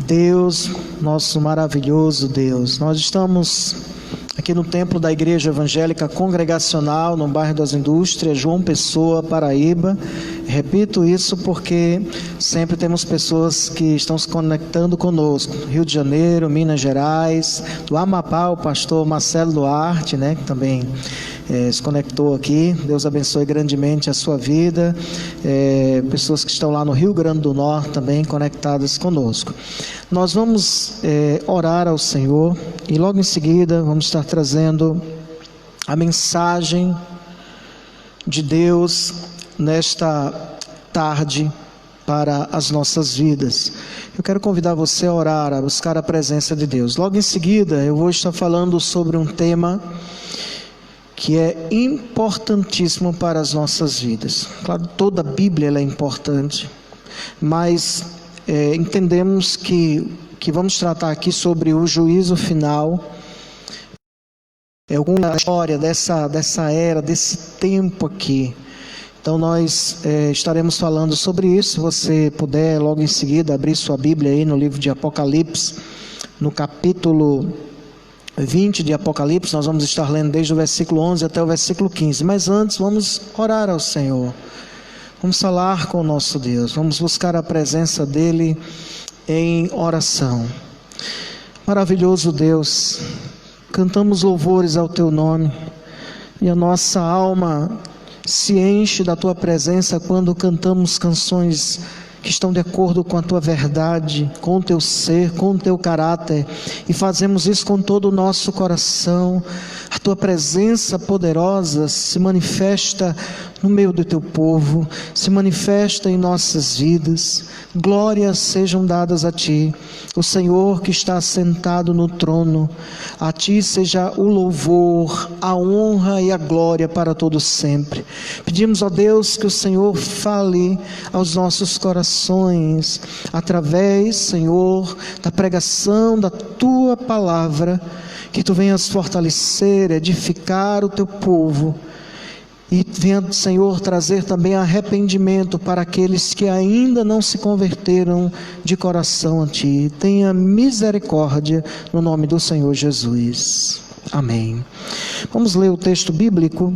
Deus, nosso maravilhoso Deus, nós estamos aqui no templo da Igreja Evangélica Congregacional, no bairro das Indústrias, João Pessoa, Paraíba. Repito isso porque sempre temos pessoas que estão se conectando conosco, Rio de Janeiro, Minas Gerais, do Amapá, o pastor Marcelo Duarte, que também se conectou aqui. Deus abençoe grandemente a sua vida. Pessoas que estão lá no Rio Grande do Norte também conectadas conosco. Nós vamos orar ao Senhor e logo em seguida vamos estar trazendo a mensagem de Deus nesta tarde para as nossas vidas. Eu quero convidar você a orar, a buscar a presença de Deus. Logo em seguida eu vou estar falando sobre um tema que é importantíssimo para as nossas vidas. Claro, toda a Bíblia ela é importante, mas entendemos que vamos tratar aqui sobre o juízo final. É alguma história dessa era, desse tempo aqui. Então nós estaremos falando sobre isso. Se você puder logo em seguida abrir sua Bíblia aí no livro de Apocalipse, no capítulo 20 de Apocalipse, nós vamos estar lendo desde o versículo 11 até o versículo 15. Mas antes vamos orar ao Senhor. Vamos falar com o nosso Deus. Vamos buscar a presença dEle em oração. Maravilhoso Deus, cantamos louvores ao Teu nome. E a nossa alma se enche da Tua presença quando cantamos canções que estão de acordo com a Tua verdade, com o Teu ser, com o Teu caráter, e fazemos isso com todo o nosso coração. A Tua presença poderosa se manifesta no meio do Teu povo, se manifesta em nossas vidas. Glórias sejam dadas a Ti, o Senhor que está sentado no trono. A Ti seja o louvor, a honra e a glória para todo sempre. Pedimos, ó Deus, que o Senhor fale aos nossos corações, através, Senhor, da pregação da Tua palavra, que Tu venhas fortalecer, edificar o Teu povo, e venha, Senhor, trazer também arrependimento para aqueles que ainda não se converteram de coração a Ti. Tenha misericórdia no nome do Senhor Jesus. Amém. Vamos ler o texto bíblico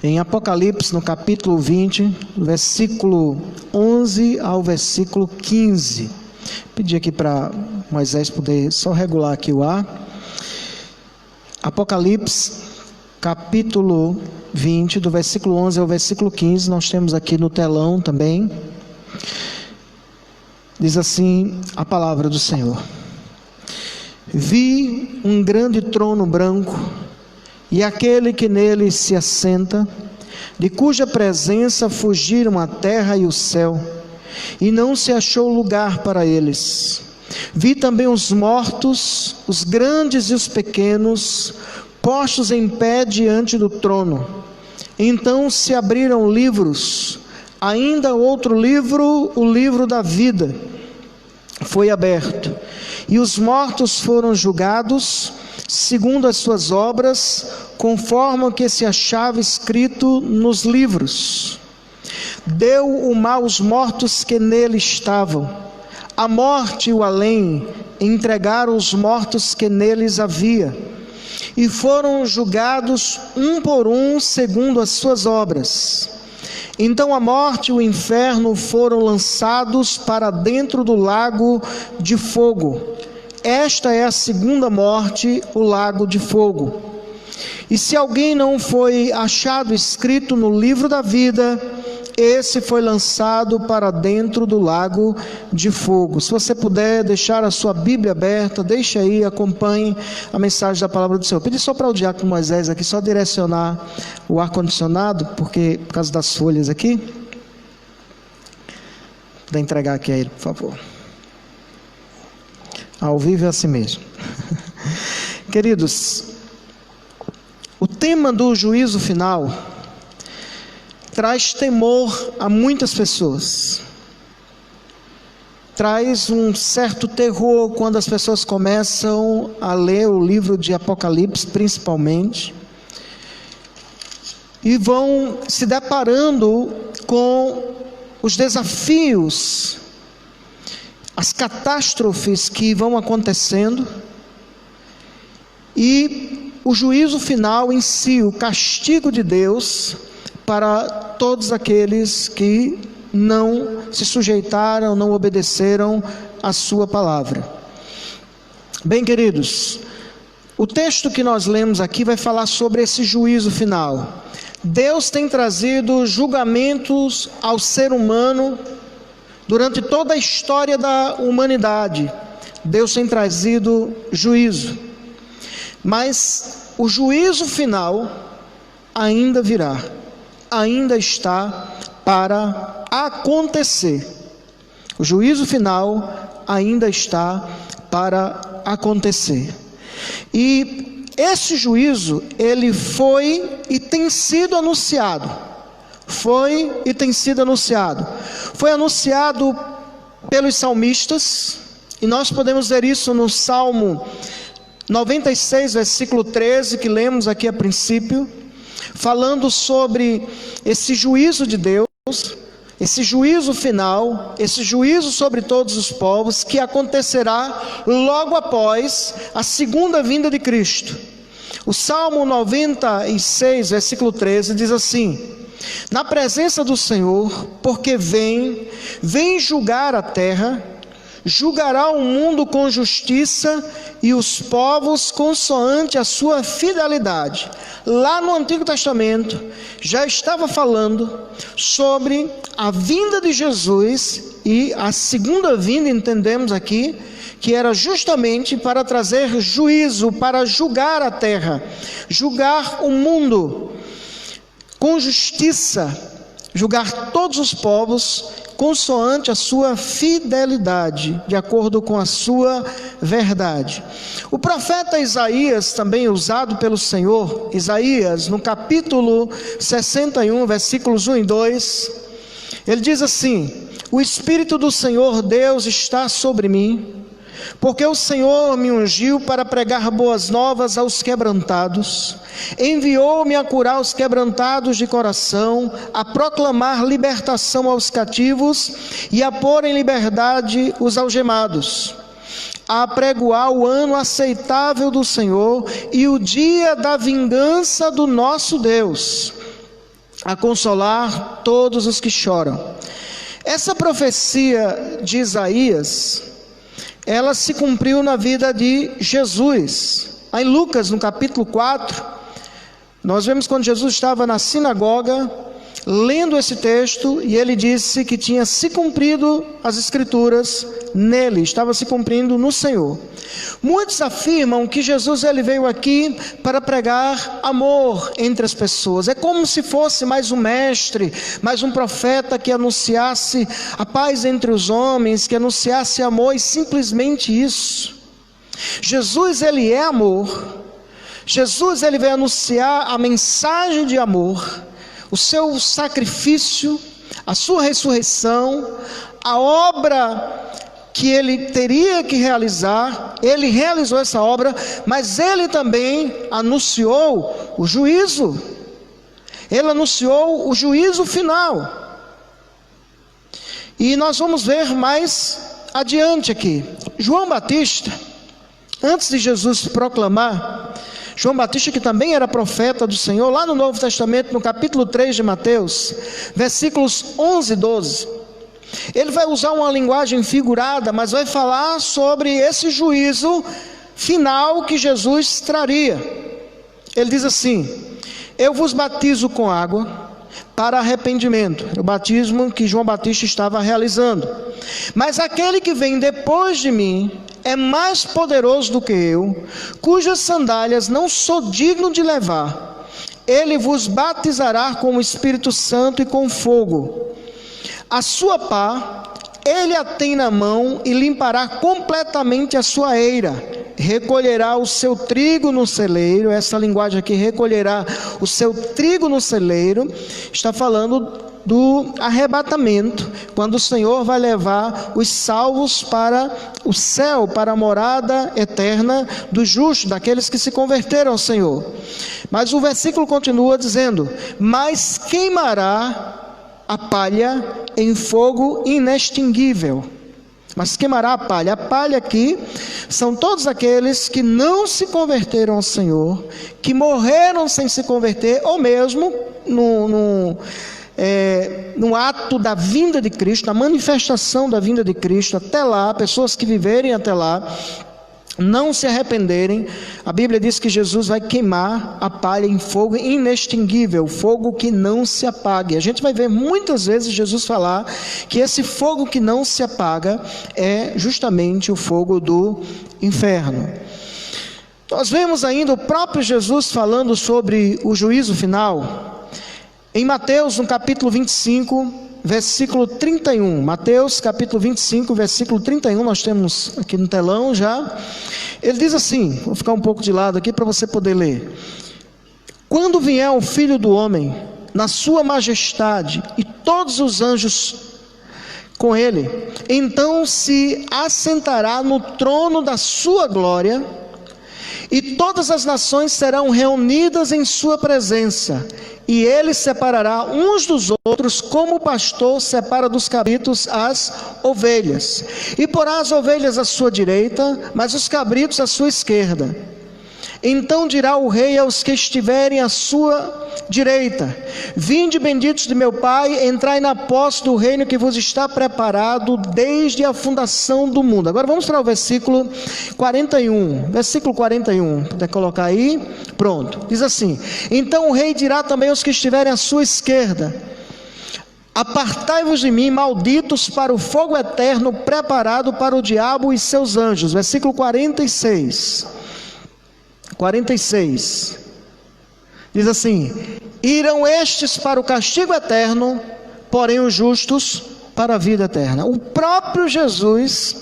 em Apocalipse, no capítulo 20, versículo 11 ao versículo 15. Pedi aqui para Moisés poder só regular aqui o ar. Apocalipse, capítulo 20, do versículo 11 ao versículo 15, nós temos aqui no telão também. Diz assim a palavra do Senhor: Vi um grande trono branco, e aquele que nele se assenta, de cuja presença fugiram a terra e o céu, e não se achou lugar para eles. Vi também os mortos, os grandes e os pequenos, postos em pé diante do trono. Então se abriram livros, ainda outro livro, o livro da vida, foi aberto, e os mortos foram julgados segundo as suas obras, conforme o que se achava escrito nos livros. Deu o mal aos mortos que nele estavam. A morte e o além entregaram os mortos que neles havia, e foram julgados um por um segundo as suas obras. Então a morte e o inferno foram lançados para dentro do lago de fogo. Esta é a segunda morte, o lago de fogo. E se alguém não foi achado escrito no livro da vida, esse foi lançado para dentro do lago de fogo. Se você puder deixar a sua Bíblia aberta, deixe aí, acompanhe a mensagem da palavra do Senhor. Pedi só para o diácono Moisés aqui, só direcionar o ar-condicionado, porque por causa das folhas aqui. Vou entregar aqui a ele, por favor. Ao vivo é assim mesmo. Queridos, o tema do juízo final traz temor a muitas pessoas. Traz um certo terror quando as pessoas começam a ler o livro de Apocalipse, principalmente, e vão se deparando com os desafios as catástrofes que vão acontecendo e o juízo final em si, o castigo de Deus para todos aqueles que não se sujeitaram, não obedeceram a sua palavra. Bem, queridos, o texto que nós lemos aqui vai falar sobre esse juízo final. Deus tem trazido julgamentos ao ser humano durante toda a história da humanidade. Deus tem trazido juízo, mas o juízo final ainda virá, ainda está para acontecer. O juízo final ainda está para acontecer. E esse juízo, ele foi e tem sido anunciado. Foi e tem sido anunciado. Foi anunciado pelos salmistas, e nós podemos ver isso no Salmo 96, versículo 13, que lemos aqui a princípio, falando sobre esse juízo de Deus, esse juízo final, esse juízo sobre todos os povos, que acontecerá logo após a segunda vinda de Cristo. O Salmo 96, versículo 13, diz assim: na presença do Senhor, porque vem julgar a terra, julgará o mundo com justiça e os povos consoante a sua fidelidade. Lá no Antigo Testamento já estava falando sobre a vinda de Jesus, e a segunda vinda, entendemos aqui, que era justamente para trazer juízo, para julgar a terra, julgar o mundo com justiça, julgar todos os povos consoante a sua fidelidade, de acordo com a sua verdade. O profeta Isaías, também usado pelo Senhor, Isaías, no capítulo 61, versículos 1 e 2, ele diz assim: o Espírito do Senhor Deus está sobre mim, porque o Senhor me ungiu para pregar boas novas aos quebrantados, enviou-me a curar os quebrantados de coração, a proclamar libertação aos cativos e a pôr em liberdade os algemados, a apregoar o ano aceitável do Senhor e o dia da vingança do nosso Deus, a consolar todos os que choram. Essa profecia de Isaías, ela se cumpriu na vida de Jesus. Em Lucas, no capítulo 4, nós vemos quando Jesus estava na sinagoga, lendo esse texto, e ele disse que tinha se cumprido as Escrituras nele, estava se cumprindo no Senhor. Muitos afirmam que Jesus ele veio aqui para pregar amor entre as pessoas. É como se fosse mais um mestre, mais um profeta que anunciasse a paz entre os homens, que anunciasse amor, e simplesmente isso. Jesus ele é amor. Jesus ele veio anunciar a mensagem de amor, o seu sacrifício, a sua ressurreição, a obra que ele teria que realizar. Ele realizou essa obra, mas ele também anunciou o juízo. Ele anunciou o juízo final. E nós vamos ver mais adiante aqui. João Batista, antes de Jesus proclamar, João Batista, que também era profeta do Senhor, lá no Novo Testamento, no capítulo 3 de Mateus, versículos 11 e 12, ele vai usar uma linguagem figurada, mas vai falar sobre esse juízo final que Jesus traria. Ele diz assim: eu vos batizo com água para arrependimento, o batismo que João Batista estava realizando, mas aquele que vem depois de mim é mais poderoso do que eu, cujas sandálias não sou digno de levar. Ele vos batizará com o Espírito Santo e com fogo. A sua pá ele a tem na mão e limpará completamente a sua eira, recolherá o seu trigo no celeiro. Essa linguagem aqui, recolherá o seu trigo no celeiro, está falando do arrebatamento, quando o Senhor vai levar os salvos para o céu, para a morada eterna dos justos, daqueles que se converteram ao Senhor. Mas o versículo continua dizendo: mas queimará a palha em fogo inextinguível. mas queimará a palha. A palha aqui são todos aqueles que não se converteram ao Senhor, que morreram sem se converter, ou mesmo no ato da vinda de Cristo, na manifestação da vinda de Cristo, até lá, pessoas que viverem até lá, não se arrependerem. A Bíblia diz que Jesus vai queimar a palha em fogo inextinguível, fogo que não se apague. A gente vai ver muitas vezes Jesus falar que esse fogo que não se apaga é justamente o fogo do inferno. Nós vemos ainda o próprio Jesus falando sobre o juízo final em Mateus, no capítulo 25, versículo 31. Mateus capítulo 25, versículo 31, nós temos aqui no telão já. Ele diz assim, vou ficar um pouco de lado aqui para você poder ler: quando vier o Filho do Homem na sua majestade e todos os anjos com ele, então se assentará no trono da sua glória, e todas as nações serão reunidas em sua presença, e ele separará uns dos outros, como o pastor separa dos cabritos as ovelhas, e porá as ovelhas à sua direita, mas os cabritos à sua esquerda. Então dirá o rei aos que estiverem à sua direita: vinde, benditos de meu Pai, entrai na posse do reino que vos está preparado desde a fundação do mundo. Agora vamos para o versículo 41. Versículo 41, puder colocar aí, pronto. Diz assim: então o rei dirá também aos que estiverem à sua esquerda: apartai-vos de mim, malditos, para o fogo eterno preparado para o diabo e seus anjos. Versículo 46. Diz assim: irão estes para o castigo eterno, porém os justos para a vida eterna. O próprio Jesus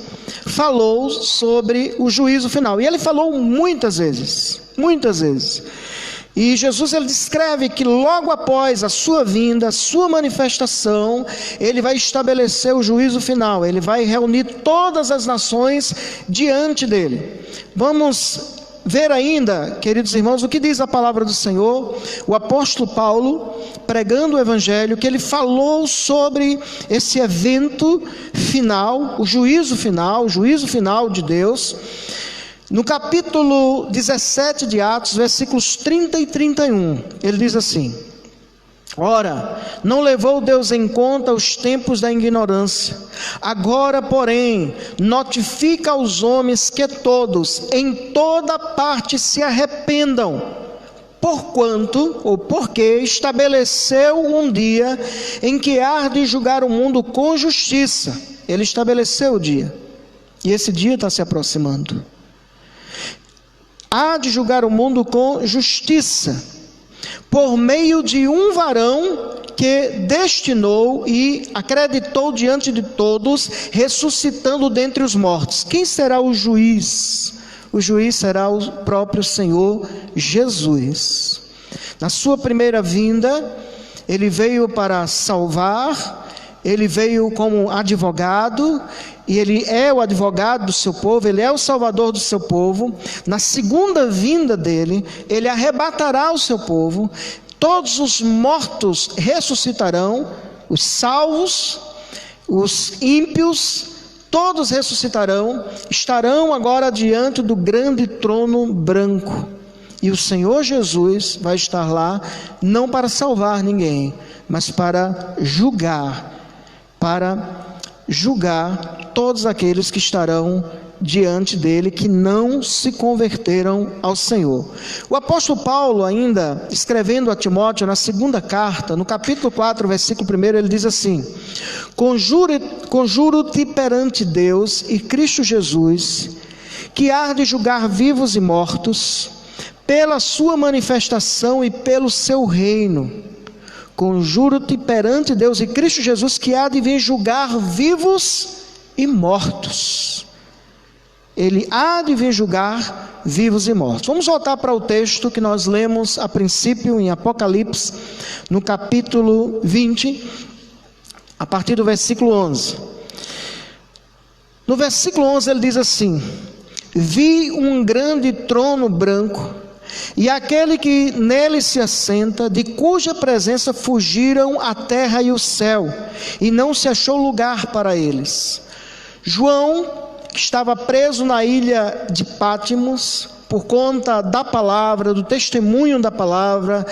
falou sobre o juízo final, e ele falou muitas vezes. E Jesus, ele descreve que logo após a sua vinda, a sua manifestação, ele vai estabelecer o juízo final, ele vai reunir todas as nações diante dele. Vamos ver ainda, queridos irmãos, o que diz a palavra do Senhor. O apóstolo Paulo, pregando o evangelho, que ele falou sobre esse evento final, o juízo final de Deus, no capítulo 17 de Atos, versículos 30 e 31, ele diz assim: ora, não levou Deus em conta os tempos da ignorância. Agora, porém, notifica aos homens que todos, em toda parte, se arrependam, porquanto, ou porque, estabeleceu um dia em que há de julgar o mundo com justiça. Ele estabeleceu o dia, e esse dia está se aproximando. Há de julgar o mundo com justiça, por meio de um varão que destinou e acreditou diante de todos, ressuscitando dentre os mortos. Quem será o juiz? O juiz será o próprio Senhor Jesus. Na sua primeira vinda, ele veio para salvar, ele veio como advogado, e ele é o advogado do seu povo, ele é o salvador do seu povo. Na segunda vinda dele, ele arrebatará o seu povo, todos os mortos ressuscitarão, os salvos, os ímpios, todos ressuscitarão, estarão agora diante do grande trono branco, e o Senhor Jesus vai estar lá, não para salvar ninguém, mas para julgar todos aqueles que estarão diante dele, que não se converteram ao Senhor. O apóstolo Paulo, ainda escrevendo a Timóteo, na segunda carta, no capítulo 4, versículo 1, ele diz assim: conjuro-te perante Deus e Cristo Jesus, que há de julgar vivos e mortos, pela sua manifestação e pelo seu reino. Conjuro-te perante Deus e Cristo Jesus, que há de vir julgar vivos e mortos. Ele há de vir julgar vivos e mortos. Vamos voltar para o texto que nós lemos a princípio em Apocalipse, no capítulo 20, a partir do versículo 11. No versículo 11 ele diz assim: vi um grande trono branco, e aquele que nele se assenta, de cuja presença fugiram a terra e o céu, e não se achou lugar para eles. João, que estava preso na ilha de Patmos, por conta da palavra, do testemunho da palavra,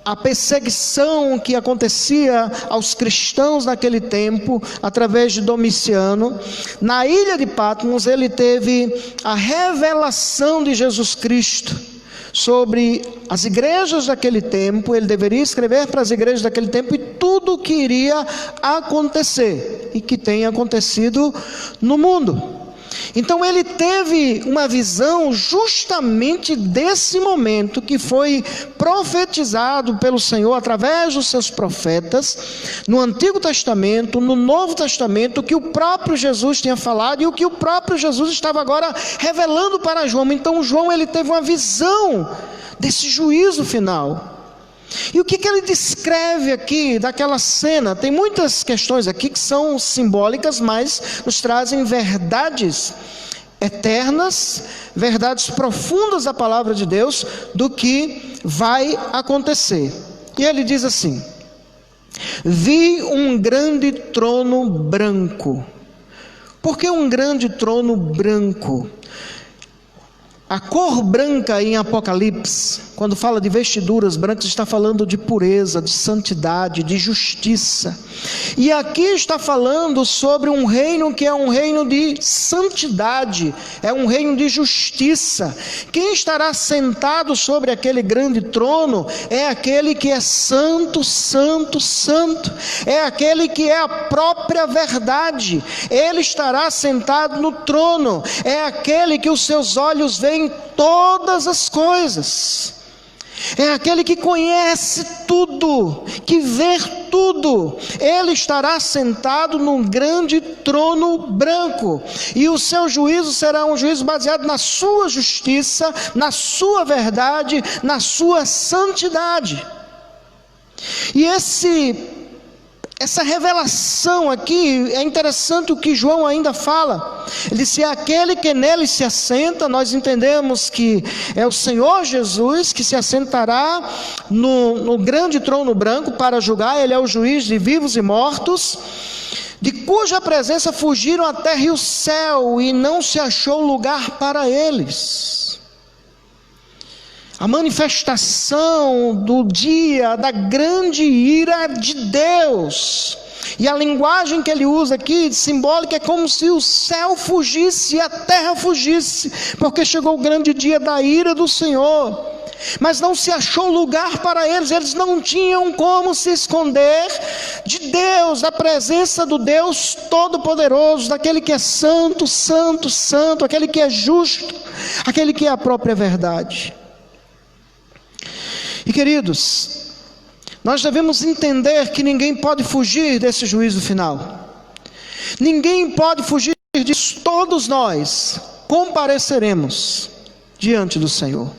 a perseguição que acontecia aos cristãos naquele tempo, através de Domiciano, na ilha de Patmos ele teve a revelação de Jesus Cristo sobre as igrejas daquele tempo. Ele deveria escrever para as igrejas daquele tempo e tudo o que iria acontecer e que tem acontecido no mundo. Então ele teve uma visão justamente desse momento que foi profetizado pelo Senhor através dos seus profetas no Antigo Testamento, no Novo Testamento, que o próprio Jesus tinha falado e o que o próprio Jesus estava agora revelando para João. Então João, ele teve uma visão desse juízo final. E o que ele descreve aqui daquela cena? Tem muitas questões aqui que são simbólicas, mas nos trazem verdades eternas, verdades profundas da palavra de Deus, do que vai acontecer. E ele diz assim: vi um grande trono branco. Por que um grande trono branco? A cor branca em Apocalipse, quando fala de vestiduras brancas, está falando de pureza, de santidade, de justiça. E aqui está falando sobre um reino que é um reino de santidade, é um reino de justiça. Quem estará sentado sobre aquele grande trono é aquele que é santo, santo, santo. É aquele que é a própria verdade. Ele estará sentado no trono. É aquele que os seus olhos veem todas as coisas. É aquele que conhece tudo, que vê tudo. Ele estará sentado num grande trono branco, e o seu juízo será um juízo baseado na sua justiça, na sua verdade, na sua santidade. E essa revelação aqui, é interessante o que João ainda fala. Ele disse: aquele que nele se assenta, nós entendemos que é o Senhor Jesus que se assentará no grande trono branco para julgar. Ele é o juiz de vivos e mortos, de cuja presença fugiram a terra e o céu, e não se achou lugar para eles. A manifestação do dia da grande ira de Deus. E a linguagem que ele usa aqui, simbólica, é como se o céu fugisse e a terra fugisse, porque chegou o grande dia da ira do Senhor. Mas não se achou lugar para eles, eles não tinham como se esconder de Deus, da presença do Deus Todo-Poderoso, daquele que é santo, santo, santo, aquele que é justo, aquele que é a própria verdade. E queridos, nós devemos entender que ninguém pode fugir desse juízo final. Ninguém pode fugir disso. Todos nós compareceremos diante do Senhor.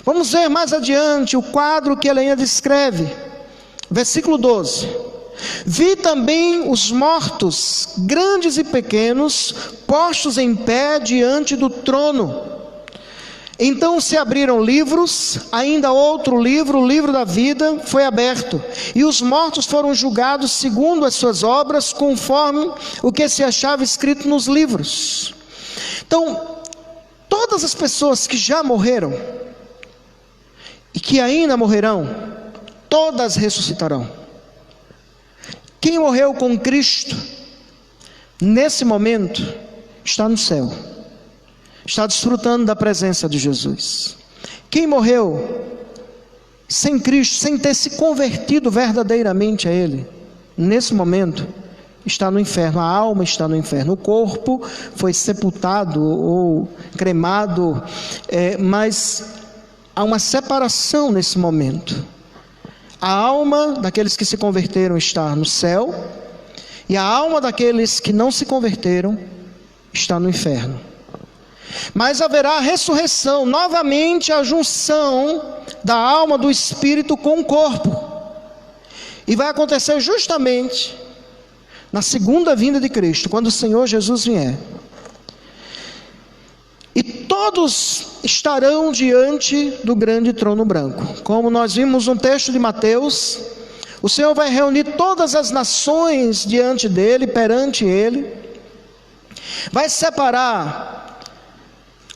Vamos ver mais adiante o quadro que ele ainda descreve. Versículo 12. Vi também os mortos, grandes e pequenos, postos em pé diante do trono. Então se abriram livros, ainda outro livro, o livro da vida, foi aberto, e os mortos foram julgados segundo as suas obras, conforme o que se achava escrito nos livros. Então, todas as pessoas que já morreram, e que ainda morrerão, todas ressuscitarão. Quem morreu com Cristo, nesse momento, está no céu. Está desfrutando da presença de Jesus. Quem morreu sem Cristo, sem ter se convertido verdadeiramente a Ele, nesse momento, está no inferno. A alma está no inferno. O corpo foi sepultado ou cremado, mas há uma separação nesse momento. A alma daqueles que se converteram está no céu, e a alma daqueles que não se converteram está no inferno. Mas haverá a ressurreição, novamente a junção da alma, do espírito com o corpo. E vai acontecer justamente na segunda vinda de Cristo, quando o Senhor Jesus vier. E todos estarão diante do grande trono branco. Como nós vimos no texto de Mateus, o Senhor vai reunir todas as nações diante dele, perante ele. Vai separar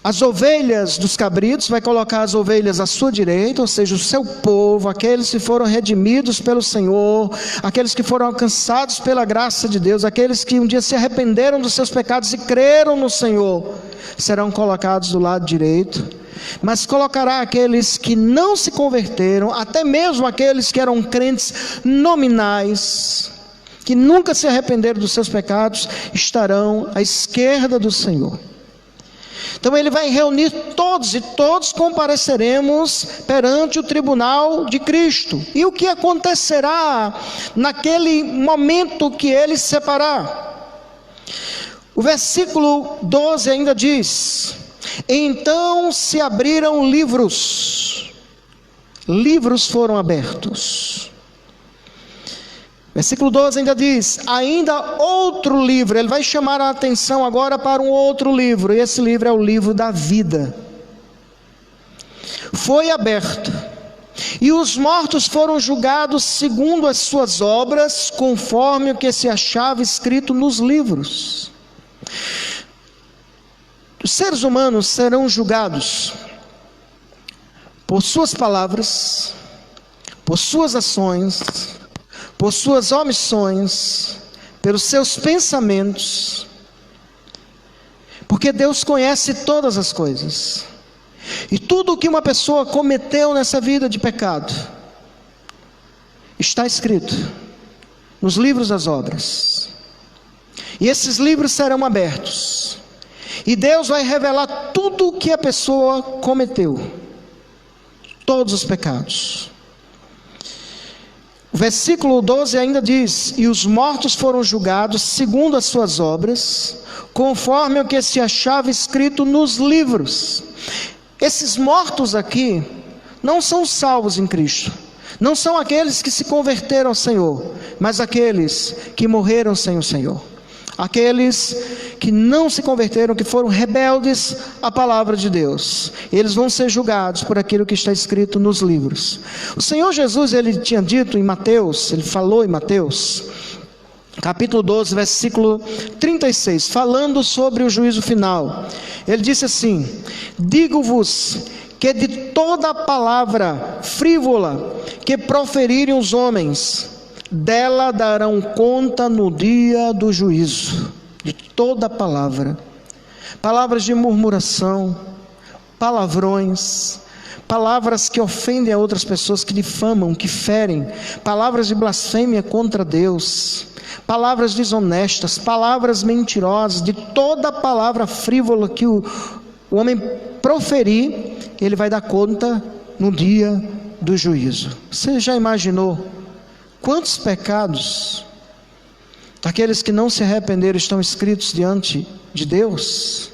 as ovelhas dos cabritos, vai colocar as ovelhas à sua direita, ou seja, o seu povo, aqueles que foram redimidos pelo Senhor, aqueles que foram alcançados pela graça de Deus, aqueles que um dia se arrependeram dos seus pecados e creram no Senhor, serão colocados do lado direito. Mas colocará aqueles que não se converteram, até mesmo aqueles que eram crentes nominais, que nunca se arrependeram dos seus pecados, estarão à esquerda do Senhor. Então ele vai reunir todos, e todos compareceremos perante o tribunal de Cristo. E o que acontecerá naquele momento que ele separar? O versículo 12 ainda diz: então se abriram livros foram abertos. Versículo 12 ainda diz: ainda outro livro. Ele vai chamar a atenção agora para um outro livro, e esse livro é o livro da vida. Foi aberto, e os mortos foram julgados segundo as suas obras, conforme o que se achava escrito nos livros. Os seres humanos serão julgados por suas palavras, por suas ações, por suas omissões, pelos seus pensamentos, porque Deus conhece todas as coisas, e tudo o que uma pessoa cometeu nessa vida de pecado, está escrito nos livros das obras, e esses livros serão abertos, e Deus vai revelar tudo o que a pessoa cometeu, todos os pecados. O versículo 12 ainda diz: e os mortos foram julgados segundo as suas obras, conforme o que se achava escrito nos livros. Esses mortos aqui não são salvos em Cristo, não são aqueles que se converteram ao Senhor, mas aqueles que morreram sem o Senhor, aqueles que não se converteram, que foram rebeldes à palavra de Deus. Eles vão ser julgados por aquilo que está escrito nos livros. O Senhor Jesus, ele tinha dito em Mateus, ele falou em Mateus, capítulo 12, versículo 36, falando sobre o juízo final. Ele disse assim: digo-vos que de toda palavra frívola que proferirem os homens, dela darão conta no dia do juízo. De toda palavra, palavras de murmuração, palavrões, palavras que ofendem a outras pessoas, que difamam, que ferem, palavras de blasfêmia contra Deus, palavras desonestas, palavras mentirosas, de toda palavra frívola que o homem proferir, ele vai dar conta no dia do juízo. Você já imaginou quantos pecados aqueles que não se arrependeram estão escritos diante de Deus?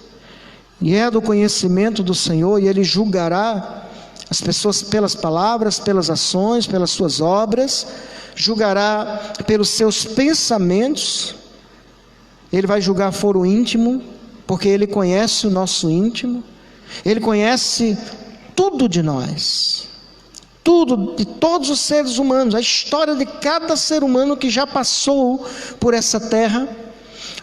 E é do conhecimento do Senhor, e Ele julgará as pessoas pelas palavras, pelas ações, pelas suas obras, julgará pelos seus pensamentos. Ele vai julgar foro íntimo, porque Ele conhece o nosso íntimo, Ele conhece tudo de nós, tudo, de todos os seres humanos, a história de cada ser humano que já passou por essa terra,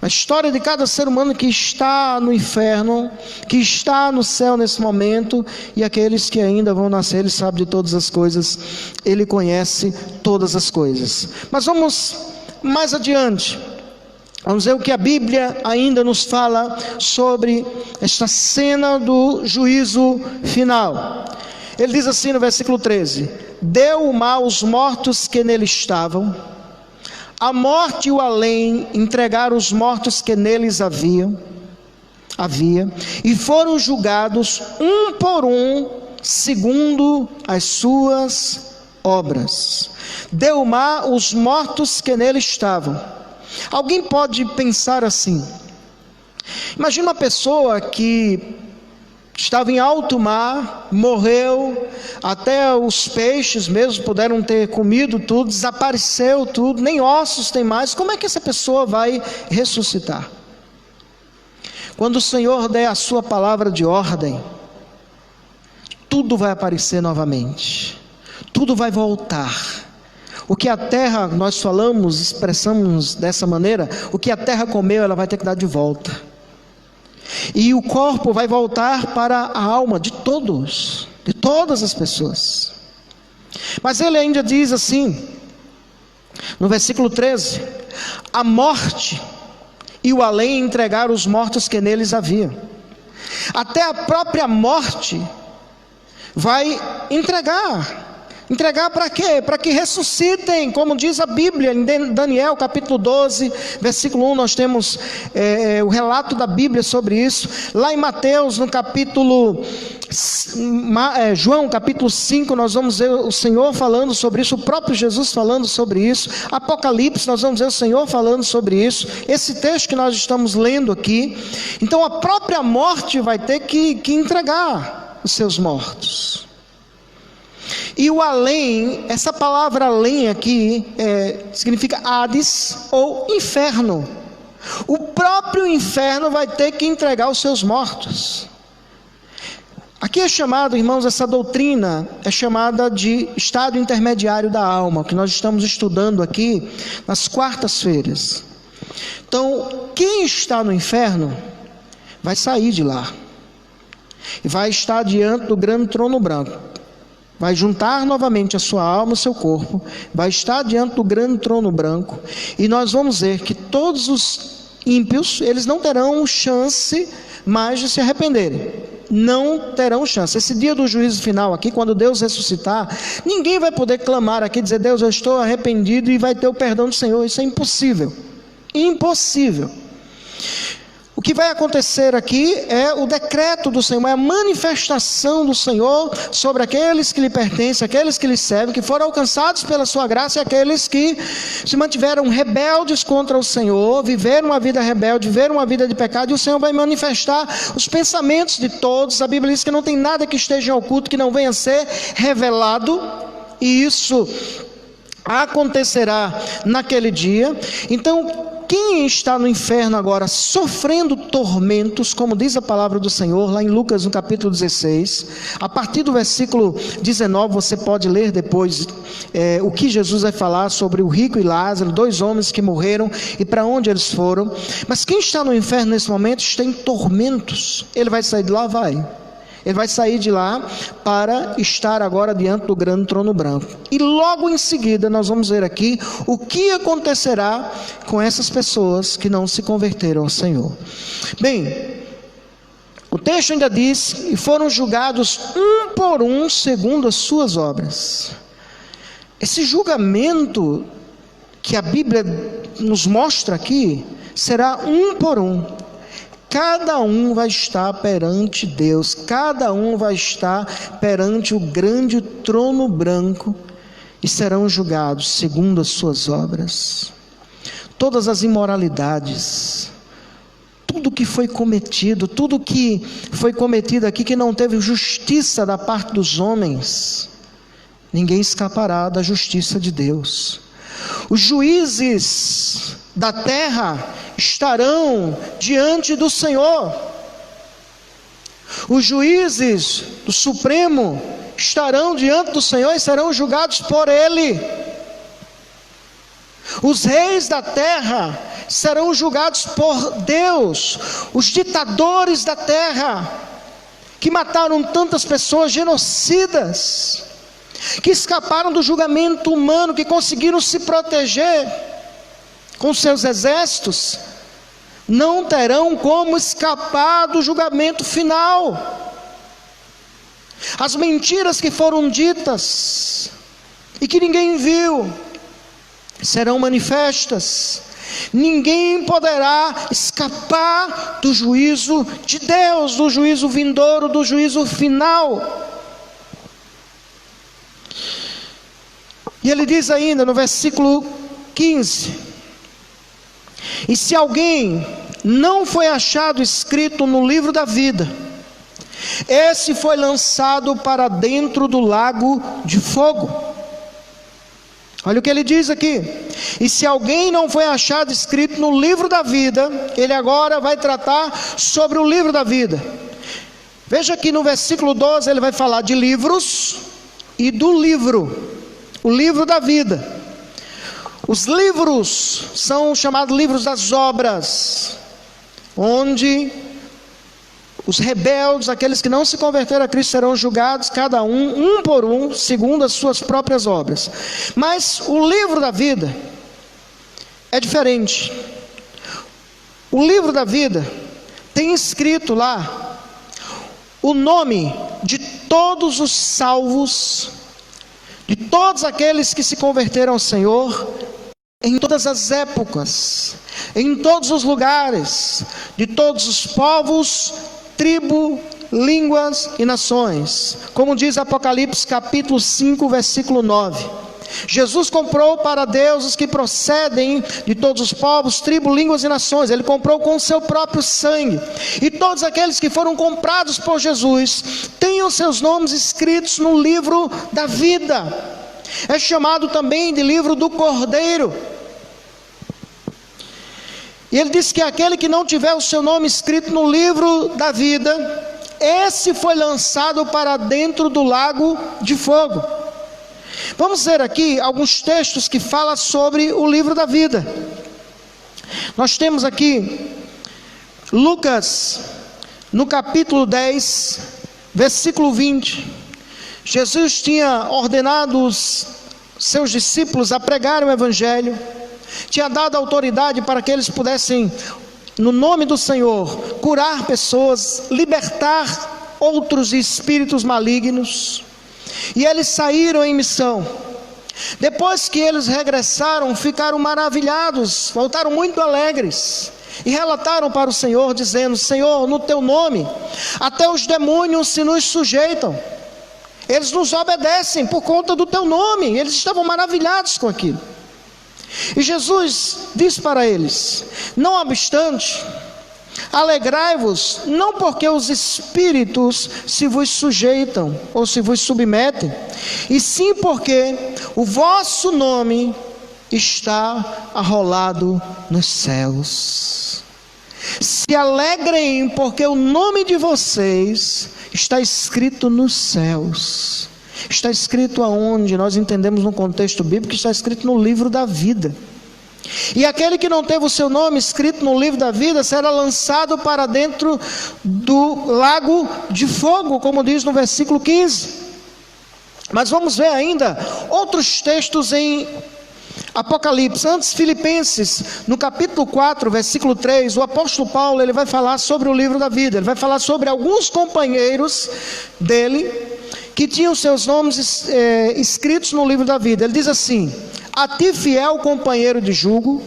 a história de cada ser humano que está no inferno, que está no céu nesse momento, e aqueles que ainda vão nascer. Ele sabe de todas as coisas, Ele conhece todas as coisas. Mas vamos mais adiante, vamos ver o que a Bíblia ainda nos fala sobre esta cena do juízo final. Ele diz assim no versículo 13: deu o mal aos mortos que nele estavam, a morte e o além entregaram os mortos que neles havia, e foram julgados um por um, segundo as suas obras. Deu o mal os mortos que nele estavam. Alguém pode pensar assim: imagina uma pessoa que estava em alto mar, morreu, até os peixes mesmo puderam ter comido tudo, desapareceu tudo, nem ossos tem mais. Como é que essa pessoa vai ressuscitar? Quando o Senhor der a sua palavra de ordem, tudo vai aparecer novamente, tudo vai voltar. O que a terra, nós falamos, expressamos dessa maneira, o que a terra comeu, ela vai ter que dar de volta. E o corpo vai voltar para a alma de todos, de todas as pessoas. Mas ele ainda diz assim, no versículo 13: a morte e o além entregaram os mortos que neles havia. Até a própria morte vai entregar. Entregar para quê? Para que ressuscitem, como diz a Bíblia, em Daniel capítulo 12, versículo 1, nós temos o relato da Bíblia sobre isso. Lá em Mateus, no capítulo, João capítulo 5, nós vamos ver o Senhor falando sobre isso, o próprio Jesus falando sobre isso. Apocalipse, nós vamos ver o Senhor falando sobre isso. Esse texto que nós estamos lendo aqui. Então a própria morte vai ter que entregar os seus mortos. E o além, essa palavra além aqui significa Hades ou inferno. O próprio inferno vai ter que entregar os seus mortos. Aqui é chamado, irmãos, essa doutrina é chamada de estado intermediário da alma, que nós estamos estudando aqui nas quartas-feiras. Então, quem está no inferno vai sair de lá e vai estar diante do grande trono branco. Vai juntar novamente a sua alma e o seu corpo, vai estar diante do grande trono branco, e nós vamos ver que todos os ímpios, eles não terão chance mais de se arrependerem, não terão chance. Esse dia do juízo final aqui, quando Deus ressuscitar, ninguém vai poder clamar aqui, dizer: Deus, eu estou arrependido, e vai ter o perdão do Senhor. Isso é impossível, impossível. O que vai acontecer aqui é o decreto do Senhor, é a manifestação do Senhor sobre aqueles que lhe pertencem, aqueles que lhe servem, que foram alcançados pela sua graça, e aqueles que se mantiveram rebeldes contra o Senhor, viveram uma vida rebelde, viveram uma vida de pecado, e o Senhor vai manifestar os pensamentos de todos. A Bíblia diz que não tem nada que esteja oculto, que não venha a ser revelado, e isso acontecerá naquele dia. Então, quem está no inferno agora sofrendo tormentos, como diz a palavra do Senhor lá em Lucas no capítulo 16, a partir do versículo 19, você pode ler depois o que Jesus vai falar sobre o rico e Lázaro, dois homens que morreram e para onde eles foram. Mas quem está no inferno nesse momento está em tormentos. Ele vai sair de lá? Ele vai sair de lá para estar agora diante do grande trono branco. E logo em seguida nós vamos ver aqui o que acontecerá com essas pessoas que não se converteram ao Senhor. Bem, o texto ainda diz: e foram julgados um por um segundo as suas obras. Esse julgamento que a Bíblia nos mostra aqui será um por um. Cada um vai estar perante Deus, cada um vai estar perante o grande trono branco e serão julgados segundo as suas obras. Todas as imoralidades, tudo que foi cometido, tudo que foi cometido aqui que não teve justiça da parte dos homens, ninguém escapará da justiça de Deus. Os juízes da terra estarão diante do Senhor. Os juízes do Supremo estarão diante do Senhor e serão julgados por Ele. Os reis da terra serão julgados por Deus. Os ditadores da terra, que mataram tantas pessoas, genocidas, que escaparam do julgamento humano, que conseguiram se proteger com seus exércitos, não terão como escapar do julgamento final. As mentiras que foram ditas e que ninguém viu serão manifestas. Ninguém poderá escapar do juízo de Deus, do juízo vindouro, do juízo final. E ele diz ainda no versículo 15: e se alguém não foi achado escrito no livro da vida, esse foi lançado para dentro do lago de fogo. Olha o que ele diz aqui: e se alguém não foi achado escrito no livro da vida, ele agora vai tratar sobre o livro da vida. Veja que no versículo 12 ele vai falar de livros e do livro, o livro da vida. Os livros são chamados livros das obras, onde Os rebeldes, aqueles que não se converteram a Cristo, serão julgados, cada um por um, segundo as suas próprias obras. Mas o livro da vida é diferente. O livro da vida tem escrito lá o nome de todos os salvos, de todos aqueles que se converteram ao Senhor, em todas as épocas, em todos os lugares, de todos os povos, tribo, línguas e nações, como diz Apocalipse capítulo 5, versículo 9. Jesus comprou para Deus os que procedem de todos os povos, tribos, línguas e nações. Ele comprou com o seu próprio sangue, e todos aqueles que foram comprados por Jesus têm os seus nomes escritos no livro da vida. É chamado também de livro do Cordeiro. E ele diz que aquele que não tiver o seu nome escrito no livro da vida, esse foi lançado para dentro do lago de fogo. Vamos ver aqui alguns textos que falam sobre o livro da vida. Nós temos aqui Lucas, no capítulo 10, versículo 20. Jesus tinha ordenado os seus discípulos a pregar o evangelho, tinha dado autoridade para que eles pudessem, no nome do Senhor, curar pessoas, libertar outros espíritos malignos. E eles saíram em missão. Depois que eles regressaram, ficaram maravilhados, voltaram muito alegres, e relataram para o Senhor, dizendo: Senhor, no teu nome, até os demônios se nos sujeitam, eles nos obedecem por conta do teu nome. Eles estavam maravilhados com aquilo. E Jesus diz para eles: não obstante, alegrai-vos, não porque os espíritos se vos sujeitam ou se vos submetem, e sim porque o vosso nome está arrolado nos céus. Se alegrem, porque o nome de vocês está escrito nos céus. Está escrito aonde? Nós entendemos no contexto bíblico, está escrito no livro da vida. E aquele que não teve o seu nome escrito no livro da vida será lançado para dentro do lago de fogo, como diz no versículo 15. Mas vamos ver ainda outros textos em Apocalipse. Antes, Filipenses, no capítulo 4, versículo 3, o apóstolo Paulo, ele vai falar sobre o livro da vida. Ele vai falar sobre alguns companheiros dele que tinham seus nomes escritos no livro da vida. Ele diz assim: a ti, fiel companheiro de jugo,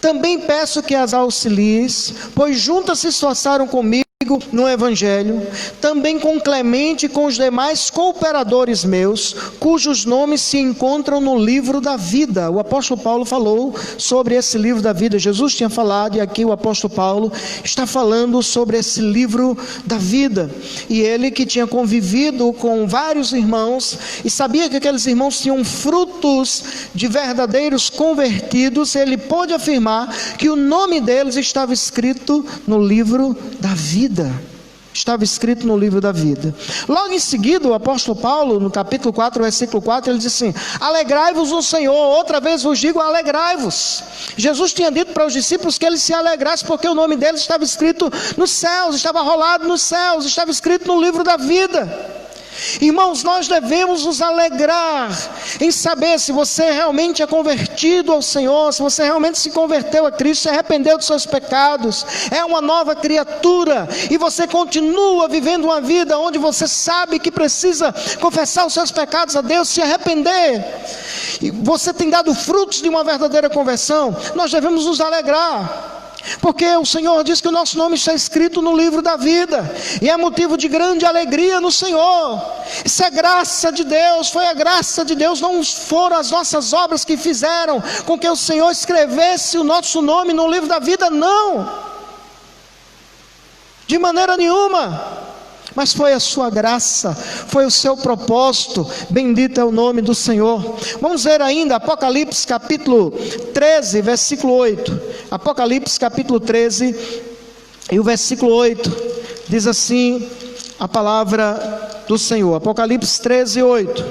também peço que as auxilies, pois juntas se esforçaram comigo no evangelho, também com Clemente e com os demais cooperadores meus, cujos nomes se encontram no livro da vida. O apóstolo Paulo falou sobre esse livro da vida. Jesus tinha falado, e aqui o apóstolo Paulo está falando sobre esse livro da vida. E ele, que tinha convivido com vários irmãos e sabia que aqueles irmãos tinham frutos de verdadeiros convertidos, ele pôde afirmar que o nome deles estava escrito no livro da vida. Estava escrito no livro da vida. Logo em seguida, o apóstolo Paulo, no capítulo 4, versículo 4, ele diz assim: alegrai-vos no Senhor. Outra vez vos digo, alegrai-vos. Jesus tinha dito para os discípulos que eles se alegrassem, porque o nome deles estava escrito nos céus, estava rolado nos céus, estava escrito no livro da vida. Irmãos, nós devemos nos alegrar em saber se você realmente é convertido ao Senhor, se você realmente se converteu a Cristo, se arrependeu dos seus pecados, é uma nova criatura, e você continua vivendo uma vida onde você sabe que precisa confessar os seus pecados a Deus, se arrepender, e você tem dado frutos de uma verdadeira conversão. Nós devemos nos alegrar, porque o Senhor diz que o nosso nome está escrito no livro da vida, e é motivo de grande alegria no Senhor. Isso é graça de Deus, foi a graça de Deus, não foram as nossas obras que fizeram com que o Senhor escrevesse o nosso nome no livro da vida, não, de maneira nenhuma. Mas foi a sua graça, foi o seu propósito. Bendito é o nome do Senhor. Vamos ver ainda Apocalipse capítulo 13, versículo 8. Apocalipse capítulo 13 e o versículo 8 diz assim a palavra do Senhor. Apocalipse 13, 8.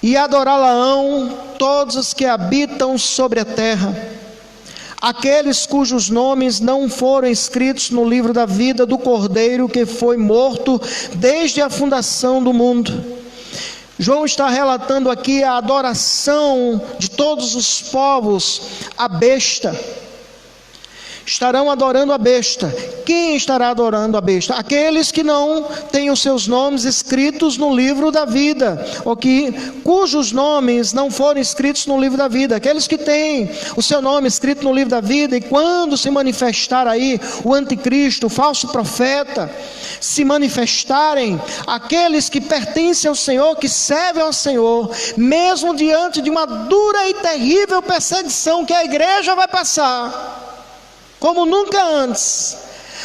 E adorá-la-ão todos os que habitam sobre a terra, aqueles cujos nomes não foram escritos no livro da vida do Cordeiro que foi morto desde a fundação do mundo. João está relatando aqui a adoração de todos os povos à besta. Estarão adorando a besta. Quem estará adorando a besta? Aqueles que não têm os seus nomes escritos no livro da vida, ou cujos nomes não foram escritos no livro da vida. Aqueles que têm o seu nome escrito no livro da vida, e quando se manifestar aí o anticristo, o falso profeta, se manifestarem, aqueles que pertencem ao Senhor, que servem ao Senhor, mesmo diante de uma dura e terrível perseguição que a igreja vai passar, como nunca antes,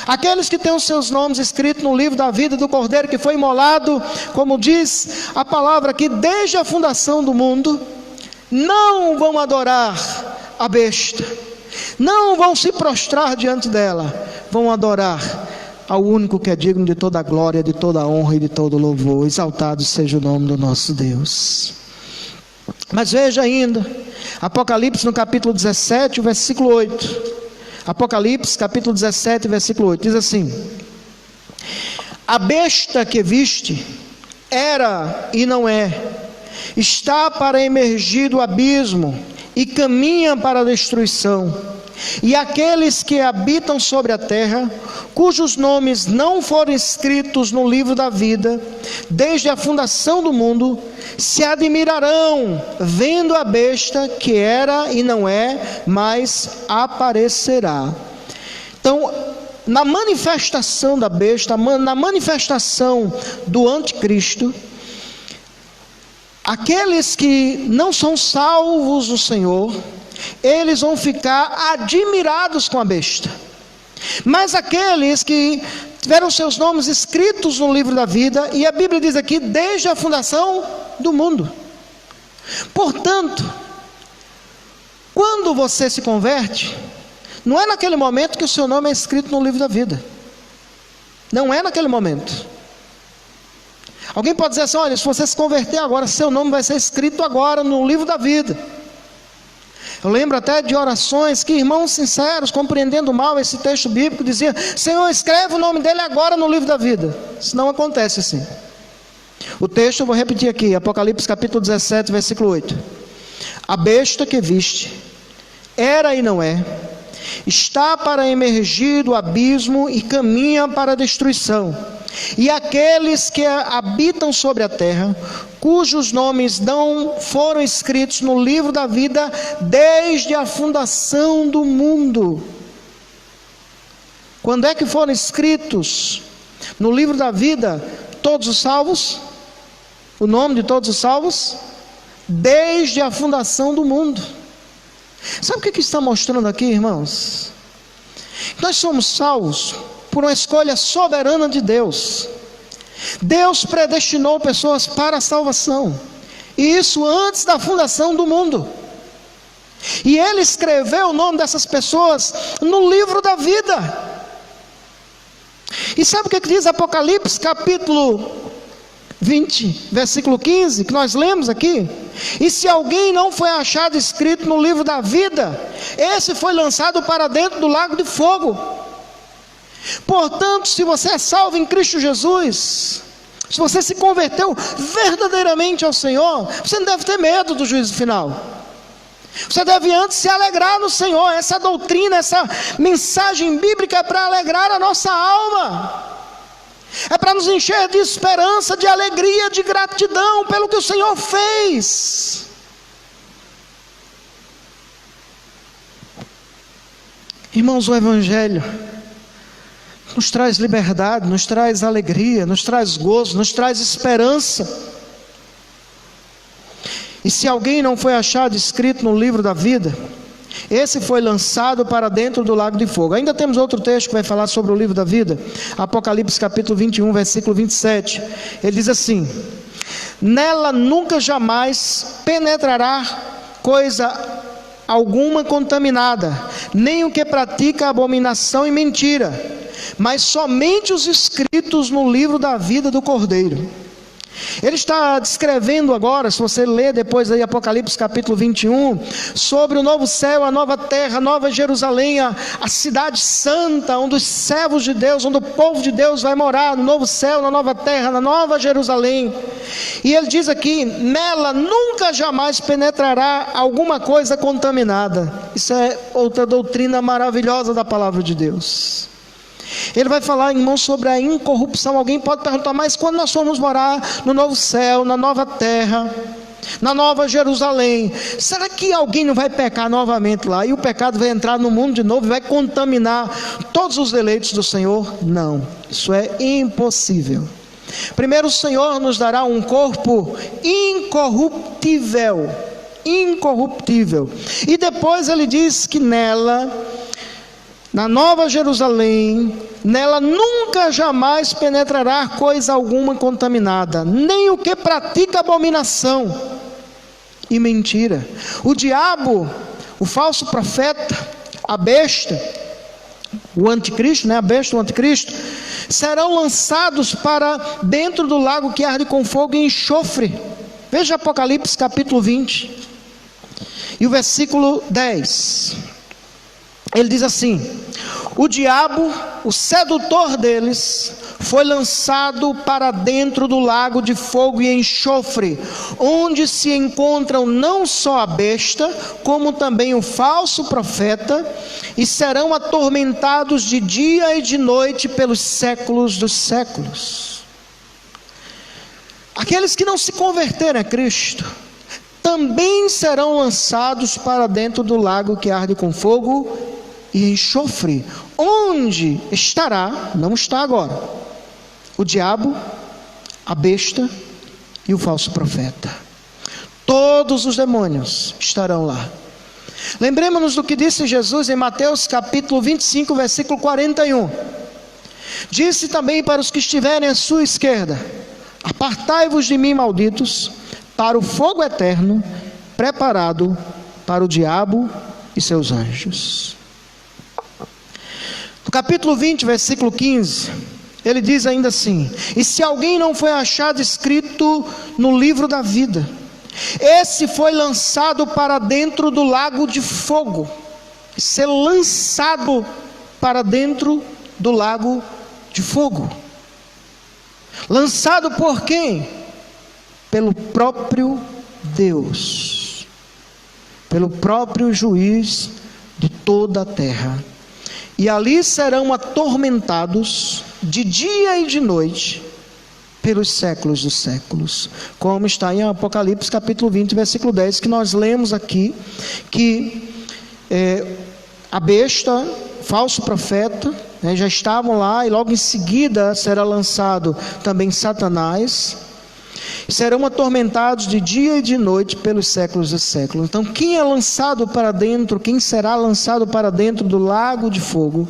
aqueles que têm os seus nomes escritos no livro da vida do Cordeiro que foi imolado, como diz a palavra aqui, desde a fundação do mundo, não vão adorar a besta, não vão se prostrar diante dela, vão adorar ao único que é digno de toda a glória, de toda a honra e de todo louvor. Exaltado seja o nome do nosso Deus. Mas veja ainda, Apocalipse no capítulo 17, o versículo 8. Apocalipse capítulo 17, versículo 8, diz assim: a besta que viste era e não é, está para emergir do abismo e caminha para a destruição, e aqueles que habitam sobre a terra, cujos nomes não foram escritos no livro da vida, desde a fundação do mundo, se admirarão, vendo a besta que era e não é, mas aparecerá. Então, na manifestação da besta, na manifestação do anticristo, aqueles que não são salvos do Senhor, eles vão ficar admirados com a besta. Mas aqueles que tiveram seus nomes escritos no livro da vida, e a Bíblia diz aqui, desde a fundação do mundo. Portanto, quando você se converte, não é naquele momento que o seu nome é escrito no livro da vida. Não é naquele momento. Alguém pode dizer assim: olha, se você se converter agora, seu nome vai ser escrito agora no livro da vida. Eu lembro até de orações que irmãos sinceros, compreendendo mal esse texto bíblico, diziam: Senhor, escreve o nome dele agora no livro da vida. Isso não acontece assim. O texto eu vou repetir aqui, Apocalipse capítulo 17, versículo 8. A besta que viste era e não é, está para emergir do abismo e caminha para a destruição, e aqueles que habitam sobre a terra, cujos nomes não foram escritos no livro da vida desde a fundação do mundo. Quando é que foram escritos no livro da vida todos os salvos? O nome de todos os salvos? Desde a fundação do mundo. Sabe o que está mostrando aqui, irmãos? Nós somos salvos por uma escolha soberana de Deus. Deus predestinou pessoas para a salvação, e isso antes da fundação do mundo. E Ele escreveu o nome dessas pessoas no livro da vida. E sabe o que diz Apocalipse capítulo 20, versículo 15, que nós lemos aqui? E se alguém não foi achado escrito no livro da vida, esse foi lançado para dentro do lago de fogo. Portanto, se você é salvo em Cristo Jesus, se você se converteu verdadeiramente ao Senhor, você não deve ter medo do juízo final. Você deve antes se alegrar no Senhor. Essa doutrina, essa mensagem bíblica é para alegrar a nossa alma, é para nos encher de esperança, de alegria, de gratidão pelo que o Senhor fez. Irmãos, o Evangelho nos traz liberdade, nos traz alegria, nos traz gozo, nos traz esperança. E se alguém não foi achado escrito no livro da vida, esse foi lançado para dentro do lago de fogo. Ainda temos outro texto que vai falar sobre o livro da vida, Apocalipse capítulo 21, versículo 27. Ele diz assim: nela nunca jamais penetrará coisa alguma contaminada, nem o que pratica abominação e mentira, mas somente os escritos no livro da vida do Cordeiro. Ele está descrevendo agora, se você ler depois aí Apocalipse capítulo 21, sobre o novo céu, a nova terra, a nova Jerusalém, a cidade santa, onde os servos de Deus, onde o povo de Deus vai morar, no novo céu, na nova terra, na nova Jerusalém. E ele diz aqui, nela nunca jamais penetrará alguma coisa contaminada. Isso é outra doutrina maravilhosa da palavra de Deus. Ele vai falar, irmãos, sobre a incorrupção. Alguém pode perguntar, mas quando nós formos morar no novo céu, na nova terra, na nova Jerusalém, será que alguém não vai pecar novamente lá? E o pecado vai entrar no mundo de novo e vai contaminar todos os eleitos do Senhor? Não, isso é impossível. Primeiro, o Senhor nos dará um corpo incorruptível. E depois ele diz que nela, na nova Jerusalém, nela nunca jamais penetrará coisa alguma contaminada, nem o que pratica abominação e mentira. O diabo, o falso profeta, a besta, o anticristo, né? A besta, o anticristo, serão lançados para dentro do lago que arde com fogo e enxofre. Veja Apocalipse capítulo 20 e o versículo 10. Ele diz assim: o diabo, o sedutor deles, foi lançado para dentro do lago de fogo e enxofre, onde se encontram não só a besta, como também o falso profeta, e serão atormentados de dia e de noite pelos séculos dos séculos. Aqueles que não se converterem a Cristo também serão lançados para dentro do lago que arde com fogo e enxofre, onde estará, não está agora, o diabo, a besta e o falso profeta. Todos os demônios estarão lá. Lembremos-nos do que disse Jesus em Mateus capítulo 25, versículo 41. Disse também para os que estiverem à sua esquerda: apartai-vos de mim, malditos, para o fogo eterno, preparado para o diabo e seus anjos. No capítulo 20, versículo 15, ele diz ainda assim: e se alguém não foi achado escrito no livro da vida, esse foi lançado para dentro do lago de fogo. Ser lançado para dentro do lago de fogo. Lançado por quem? Pelo próprio Deus, pelo próprio juiz de toda a terra. E ali serão atormentados de dia e de noite pelos séculos dos séculos, como está em Apocalipse capítulo 20, versículo 10, que nós lemos aqui, que a besta, falso profeta, já estavam lá, e logo em seguida será lançado também Satanás, serão atormentados de dia e de noite pelos séculos dos séculos. Então quem é lançado para dentro, quem será lançado para dentro do lago de fogo,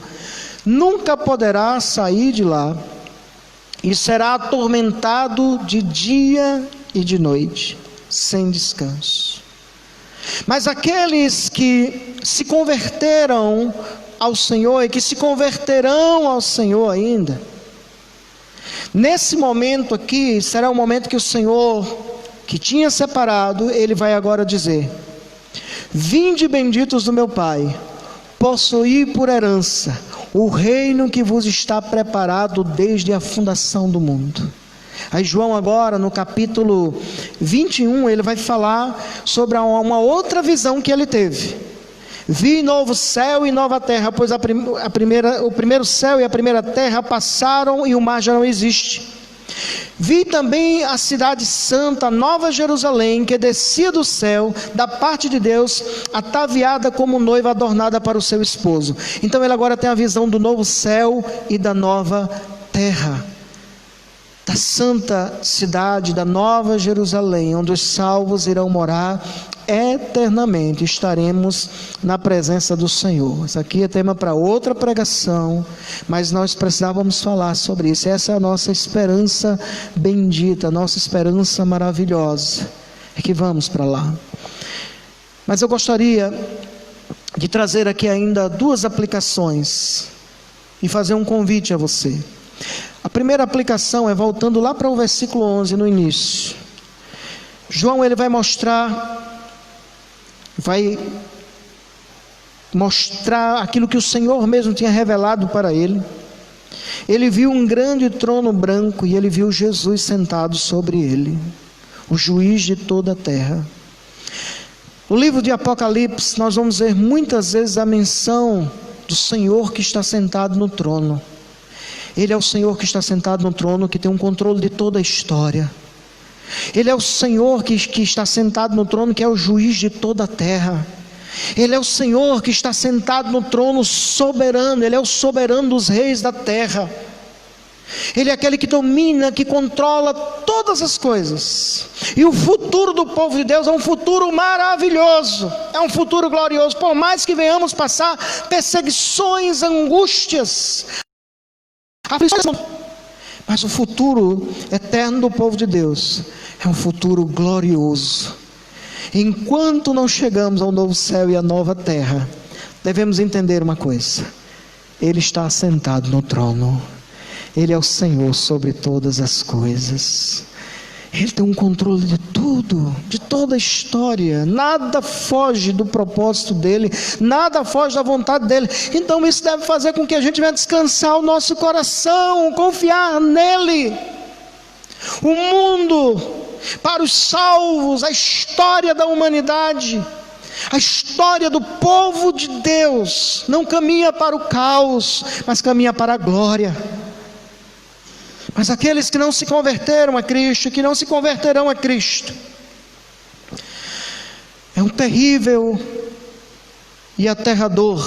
nunca poderá sair de lá, e será atormentado de dia e de noite, sem descanso. Mas aqueles que se converteram ao Senhor, e que se converterão ao Senhor ainda, nesse momento aqui, será o momento que o Senhor, que tinha separado, Ele vai agora dizer: vinde benditos do meu Pai, possuí por herança o reino que vos está preparado desde a fundação do mundo. Aí João agora no capítulo 21, ele vai falar sobre uma outra visão que ele teve. Vi novo céu e nova terra, pois o primeiro céu e a primeira terra passaram e o mar já não existe. Vi também a cidade santa, a nova Jerusalém, que descia do céu, da parte de Deus, ataviada como noiva adornada para o seu esposo. Então ele agora tem a visão do novo céu e da nova terra, da santa cidade, da nova Jerusalém, onde os salvos irão morar eternamente. Estaremos na presença do Senhor. Isso aqui é tema para outra pregação, mas nós precisávamos falar sobre isso. Essa é a nossa esperança bendita, a nossa esperança maravilhosa, é que vamos para lá. Mas eu gostaria de trazer aqui ainda duas aplicações e fazer um convite a você. A primeira aplicação é voltando lá para o versículo 11, no início. João, ele vai mostrar aquilo que o Senhor mesmo tinha revelado para ele. Ele viu um grande trono branco e ele viu Jesus sentado sobre ele, o juiz de toda a terra. No livro de Apocalipse, nós vamos ver muitas vezes a menção do Senhor que está sentado no trono. Ele é o Senhor que está sentado no trono, que tem um controle de toda a história. Ele é o Senhor que está sentado no trono, que é o juiz de toda a terra. Ele é o Senhor que está sentado no trono soberano. Ele é o soberano dos reis da terra. Ele é aquele que domina, que controla todas as coisas. E o futuro do povo de Deus é um futuro maravilhoso, é um futuro glorioso. Por mais que venhamos passar perseguições, angústias, aflições, mas o futuro eterno do povo de Deus é um futuro glorioso. Enquanto não chegamos ao novo céu e à nova terra, devemos entender uma coisa: Ele está assentado no trono. Ele é o Senhor sobre todas as coisas. Ele tem um controle de tudo, de toda a história. Nada foge do propósito dele, nada foge da vontade dele. Então isso deve fazer com que a gente venha descansar o nosso coração, confiar nele. O mundo, para os salvos, a história da humanidade, a história do povo de Deus, não caminha para o caos, mas caminha para a glória. Mas aqueles que não se converteram a Cristo, que não se converterão a Cristo, é um terrível e aterrador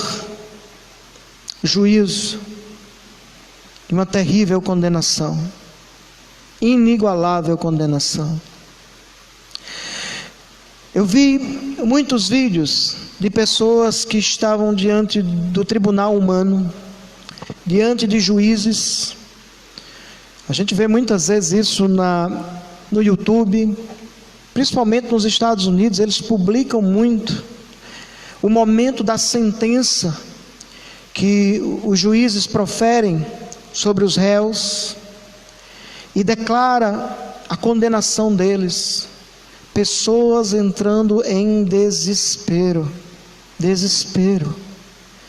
juízo, e uma terrível condenação, inigualável condenação. Eu vi muitos vídeos de pessoas que estavam diante do tribunal humano, diante de juízes. A gente vê muitas vezes isso no YouTube, principalmente nos Estados Unidos. Eles publicam muito o momento da sentença que os juízes proferem sobre os réus e declara a condenação deles. Pessoas entrando em desespero,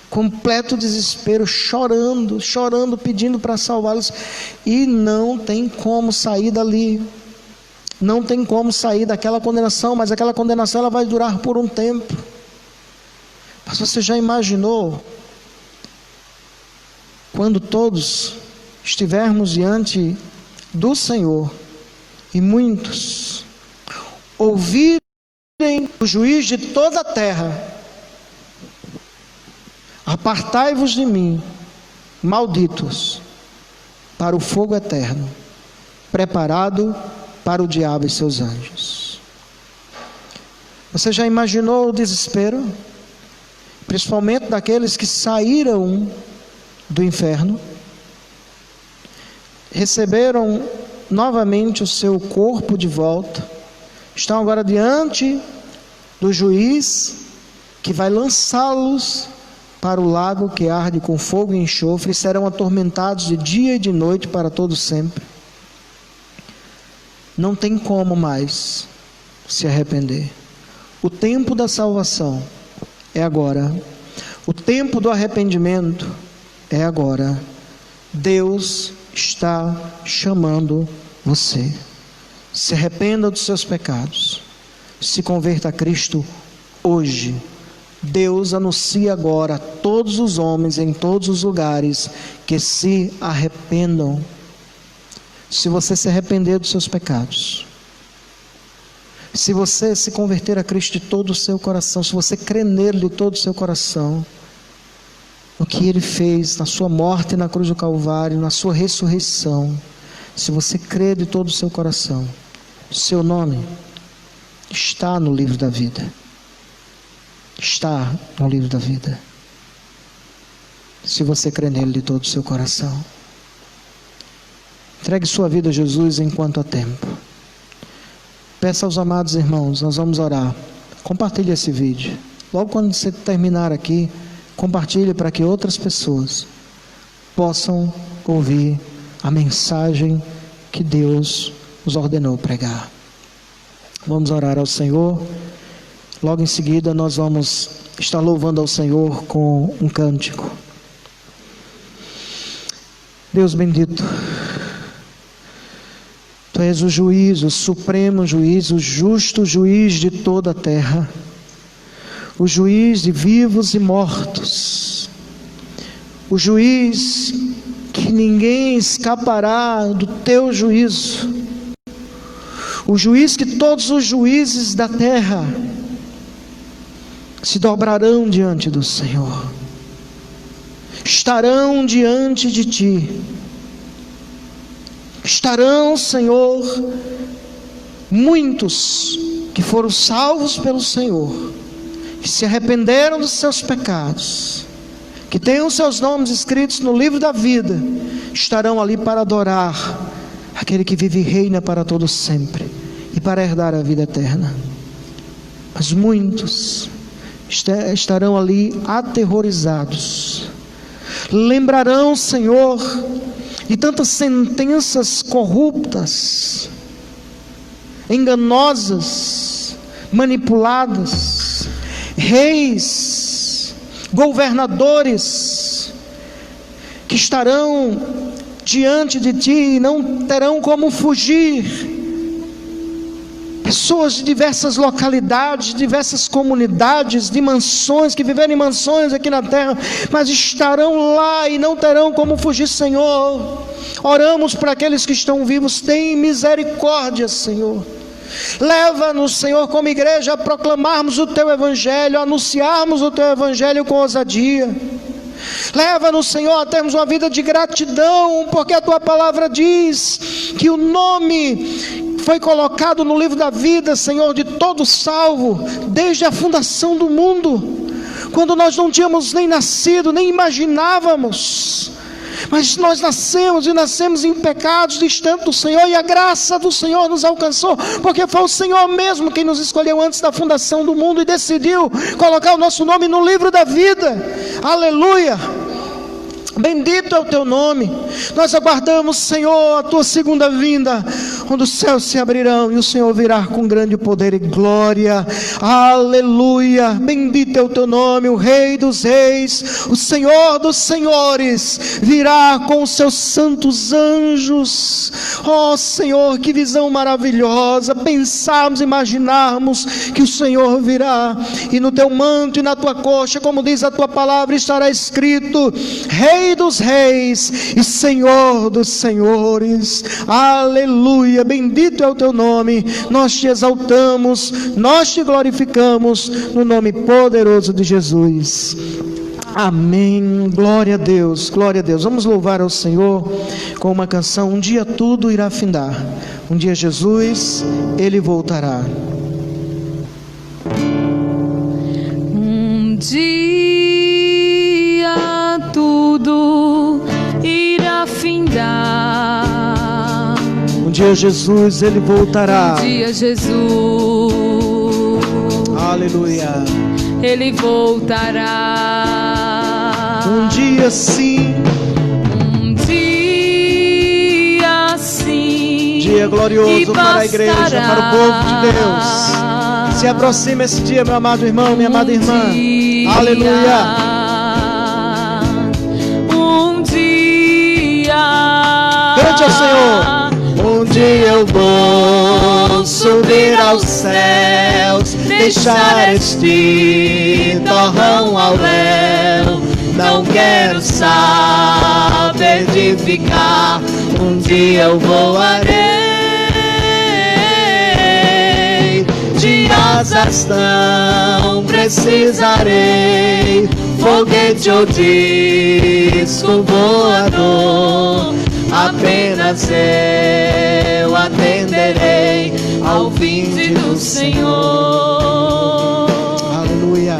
completo desespero, chorando, pedindo para salvá-los, e não tem como sair dali, não tem como sair daquela condenação. Mas aquela condenação, ela vai durar por um tempo. Mas você já imaginou quando todos estivermos diante do Senhor e muitos ouvirem o juiz de toda a terra: apartai-vos de mim, malditos, para o fogo eterno, preparado para o diabo e seus anjos. Você já imaginou o desespero? Principalmente daqueles que saíram do inferno, receberam novamente o seu corpo de volta, estão agora diante do juiz que vai lançá-los para o lago que arde com fogo e enxofre, e serão atormentados de dia e de noite para todo sempre. Não tem como mais se arrepender. O tempo da salvação é agora. O tempo do arrependimento é agora. Deus está chamando você. Se arrependa dos seus pecados. Se converta a Cristo hoje. Deus anuncia agora a todos os homens em todos os lugares que se arrependam. Se você se arrepender dos seus pecados, se você se converter a Cristo de todo o seu coração, se você crer nele de todo o seu coração, no que ele fez na sua morte na cruz do Calvário, na sua ressurreição, se você crer de todo o seu coração, seu nome está no livro da vida. Está no livro da vida. Se você crê nele de todo o seu coração, entregue sua vida a Jesus enquanto há tempo. Peça aos amados irmãos, nós vamos orar. Compartilhe esse vídeo. Logo quando você terminar aqui, compartilhe para que outras pessoas possam ouvir a mensagem que Deus nos ordenou pregar. Vamos orar ao Senhor. Logo em seguida nós vamos estar louvando ao Senhor com um cântico. Deus bendito, Tu és o juiz, o supremo juiz, o justo juiz de toda a terra, o juiz de vivos e mortos, o juiz que ninguém escapará do Teu juízo, o juiz que todos os juízes da terra se dobrarão diante do Senhor, estarão diante de Ti. Estarão, Senhor, muitos que foram salvos pelo Senhor, que se arrependeram dos seus pecados, que têm os seus nomes escritos no livro da vida, estarão ali para adorar aquele que vive e reina para todo sempre e para herdar a vida eterna. Mas muitos estarão ali aterrorizados, lembrarão, Senhor, de tantas sentenças corruptas, enganosas, manipuladas, reis, governadores, que estarão diante de Ti e não terão como fugir. Pessoas de diversas localidades, de diversas comunidades, de mansões, que viveram em mansões aqui na terra, mas estarão lá e não terão como fugir, Senhor. Oramos para aqueles que estão vivos, tem misericórdia, Senhor. Leva-nos, Senhor, como igreja, a proclamarmos o Teu Evangelho, a anunciarmos o Teu Evangelho com ousadia. Leva-nos, Senhor, a termos uma vida de gratidão, porque a Tua palavra diz que o nome foi colocado no livro da vida, Senhor, de todo salvo, desde a fundação do mundo, quando nós não tínhamos nem nascido, nem imaginávamos, mas nós nascemos em pecados distantes do Senhor, e a graça do Senhor nos alcançou, porque foi o Senhor mesmo quem nos escolheu antes da fundação do mundo, e decidiu colocar o nosso nome no livro da vida. Aleluia! Bendito é o Teu nome. Nós aguardamos, Senhor, a Tua segunda vinda, onde os céus se abrirão e o Senhor virá com grande poder e glória. Aleluia. Bendito é o Teu nome. O Rei dos reis, o Senhor dos senhores, virá com os seus santos anjos. Ó Senhor, que visão maravilhosa. Pensarmos, imaginarmos que o Senhor virá, e no Teu manto e na Tua coxa, como diz a Tua palavra, estará escrito: Rei dos reis e Senhor dos senhores. Aleluia, bendito é o Teu nome. Nós Te exaltamos, nós Te glorificamos, no nome poderoso de Jesus. Amém. Glória a Deus, glória a Deus. Vamos louvar ao Senhor com uma canção. Um dia tudo irá findar, um dia Jesus, Ele voltará. Um dia tudo irá findar, um dia Jesus, Ele voltará. um dia Jesus, aleluia, Ele voltará. Um dia sim, dia glorioso para a igreja, para o povo de Deus. Se aproxima esse dia, meu amado irmão, minha amada irmã. Aleluia. Cante ao Senhor. Um dia eu vou subir aos céus, deixar este torrão ao léu. Não quero saber de ficar, um dia eu voarei. De asas não precisarei, foguete ou disco voador. Apenas eu atenderei ao vinde do Senhor. Aleluia.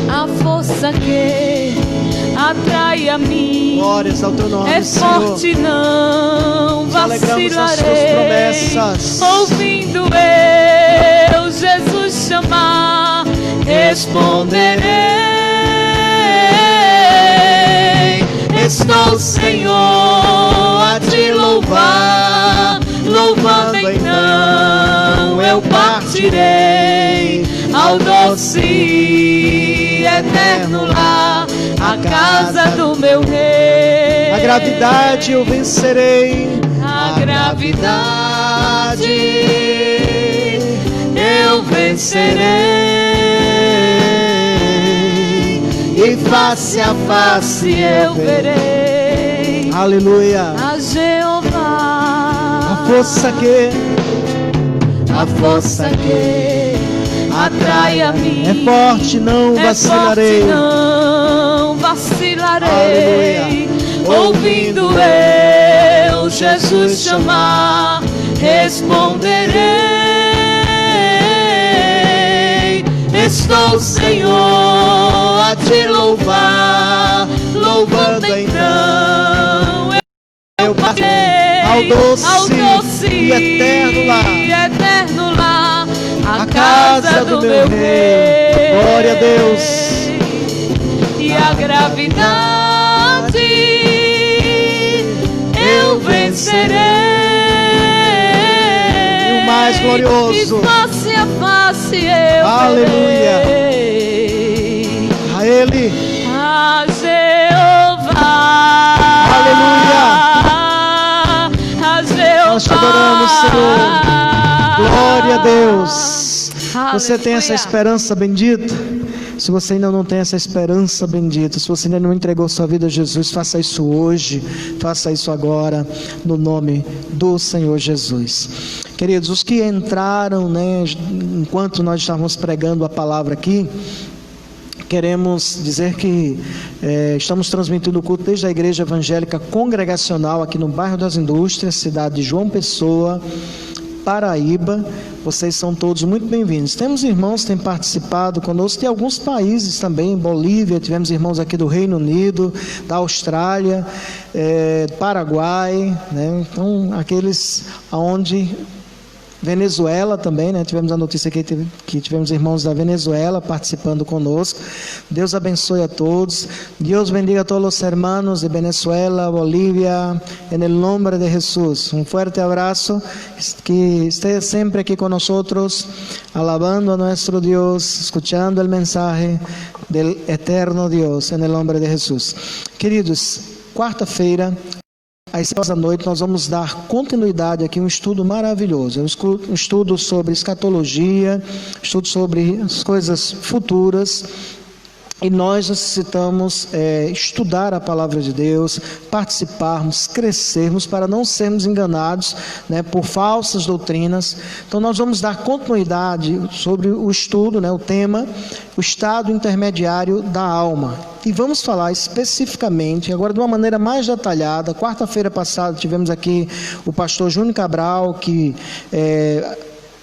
A força que atrai a mim, glórias ao Teu nome, é Senhor. forte, não vacilarei. Ouvindo eu Jesus chamar, responderei. Estou, Senhor, a te louvar. Louvando então eu partirei ao doce e eterno lar, a casa do meu rei. A gravidade eu vencerei, a gravidade eu vencerei, e face a face eu verei. Aleluia. A Jeová, a força que atrai a mim. É forte, não vacilarei. Não vacilarei. Aleluia. Ouvindo eu Jesus chamar, responderei. Estou, Senhor, a te louvar. Louvando então eu partirei ao doce e eterno lar, a casa do meu rei. Glória a Deus. E a gravidade eu vencerei. E o mais glorioso, e face a face eu Aleluia. verei. A Ele, A Jeová. Aleluia. A Jeová. Nós te adoramos, Senhor. Glória a Deus. Você tem essa Aleluia. esperança bendita? Se você ainda não tem essa esperança bendita, se você ainda não entregou sua vida a Jesus, faça isso hoje, faça isso agora, no nome do Senhor Jesus. Queridos, os que entraram, enquanto nós estávamos pregando a palavra aqui, queremos dizer que estamos transmitindo o culto desde a Igreja Evangélica Congregacional aqui no bairro das Indústrias, cidade de João Pessoa, Paraíba. Vocês são todos muito bem-vindos. Temos irmãos que têm participado conosco de alguns países também, Bolívia, tivemos irmãos aqui do Reino Unido, da Austrália, Paraguai, então aqueles aonde... Venezuela também, tivemos a notícia aqui que tivemos irmãos da Venezuela participando conosco. Deus abençoe a todos. Deus bendiga a todos os hermanos de Venezuela, Bolívia, en el nombre de Jesús. Un fuerte abrazo, que esté siempre aquí con nosotros, alabando a nuestro Dios, escuchando el mensaje del eterno Dios, en el nombre de Jesús. Queridos, quarta-feira, às 6 da noite, nós vamos dar continuidade aqui a um estudo maravilhoso. É um estudo sobre escatologia, estudo sobre as coisas futuras. E nós necessitamos estudar a palavra de Deus, participarmos, crescermos, para não sermos enganados por falsas doutrinas. Então nós vamos dar continuidade sobre o estudo, o tema, o estado intermediário da alma. E vamos falar especificamente, agora de uma maneira mais detalhada. Quarta-feira passada tivemos aqui o pastor Júnior Cabral, que...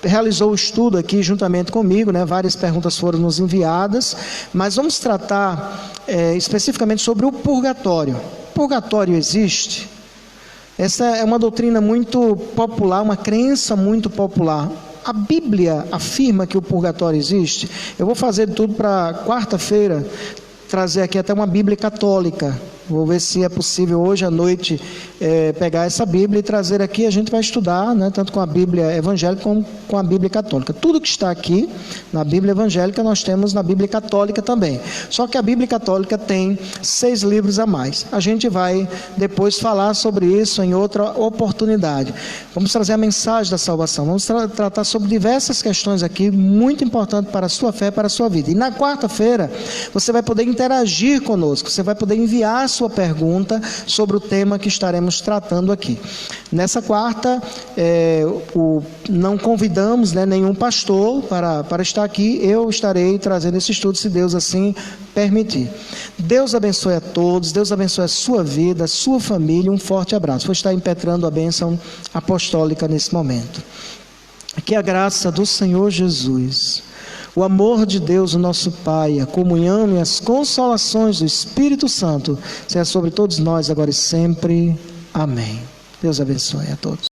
realizou o estudo aqui juntamente comigo, várias perguntas foram nos enviadas, mas vamos tratar especificamente sobre o purgatório. O purgatório existe? Essa é uma doutrina muito popular, uma crença muito popular. A Bíblia afirma que o purgatório existe. Eu vou fazer tudo para quarta-feira trazer aqui até uma Bíblia católica. Vou ver se é possível hoje à noite pegar essa Bíblia e trazer aqui. A gente vai estudar, tanto com a Bíblia evangélica como com a Bíblia católica. Tudo que está aqui na Bíblia evangélica nós temos na Bíblia católica também. Só que a Bíblia católica tem 6 livros a mais. A gente vai depois falar sobre isso em outra oportunidade. Vamos trazer a mensagem da salvação. Vamos tratar sobre diversas questões aqui, muito importantes para a sua fé, para a sua vida. E na quarta-feira você vai poder interagir conosco. Você vai poder enviar sua pergunta sobre o tema que estaremos tratando aqui. Nessa quarta, não convidamos nenhum pastor para estar aqui. Eu estarei trazendo esse estudo, se Deus assim permitir. Deus abençoe a todos, Deus abençoe a sua vida, a sua família. Um forte abraço. Vou estar impetrando a bênção apostólica nesse momento. Que a graça do Senhor Jesus, o amor de Deus, o nosso Pai, a comunhão e as consolações do Espírito Santo seja sobre todos nós agora e sempre. Amém. Deus abençoe a todos.